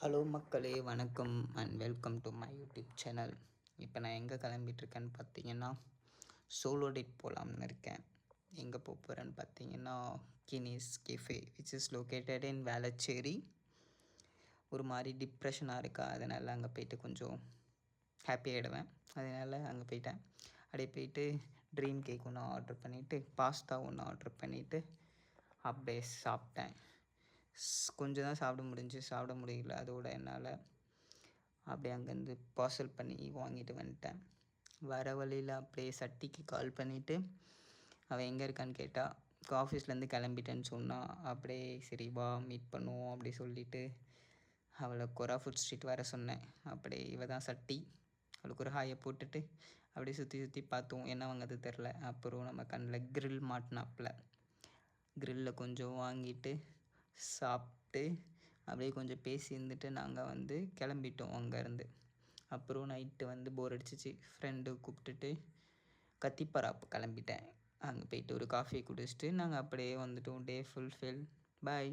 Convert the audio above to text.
Hello மக்களே, வணக்கம் and welcome to my YouTube channel. இப்போ நான் எங்கே கிளம்பிட்டுருக்கேன்னு பார்த்தீங்கன்னா, சோலோ டேட் போகலாம்னு இருக்கேன். எங்கே போகிறேன்னு பார்த்தீங்கன்னா, Guinness cafe which is located in Velachery. ஒரு மாதிரி டிப்ரெஷனாக இருக்கா, அதனால் அங்கே போயிட்டு கொஞ்சம் ஹாப்பி ஆகிடுவேன். அதனால் அங்கே போயிட்டேன். அப்படியே போயிட்டு ட்ரீம் கேக் ஒன்று ஆர்டர் பண்ணிவிட்டு, பாஸ்தா ஒன்று ஆர்டர் பண்ணிவிட்டு அப்படியே சாப்பிட்டேன். கொஞ்சம் தான் சாப்பிட முடியல. அதோட என்னால் அப்படியே அங்கேருந்து பார்சல் பண்ணி வாங்கிட்டு வந்துட்டேன். வர வழியில் அப்படியே சட்டிக்கு கால் பண்ணிவிட்டு அவள் எங்கே இருக்கான்னு கேட்டால், ஆஃபீஸ்லேருந்து கிளம்பிட்டேன்னு சொன்னால், அப்படியே சரி வா மீட் பண்ணுவோம் அப்படி சொல்லிவிட்டு அவளை கொராஃபுட் ஸ்ட்ரீட் வர சொன்னேன். அப்படியே இவ தான் சட்டி. அவளுக்கு ஒரு ஹாயை போட்டுட்டு அப்படியே சுற்றி பார்த்தோம். என்ன வாங்கிறது தெரில. அப்புறம் நம்ம கண்ணில் க்ரில் மாட்டினாப்பில் க்ரில்லில் கொஞ்சம் வாங்கிட்டு சாப்பிட்டு அப்படியே கொஞ்சம் பேசி இருந்துட்டு நாங்கள் கிளம்பிட்டோம் அங்கேருந்து. அப்புறம் நைட்டு போர் அடிச்சிச்சு. ஃப்ரெண்டு கூப்பிட்டுட்டு கத்திப்பராப்பு கிளம்பிட்டேன். அங்கே போயிட்டு ஒரு காஃபி குடிச்சிட்டு நாங்கள் அப்படியே வந்துட்டோம். டே ஃபுல்ஃபில். பாய்.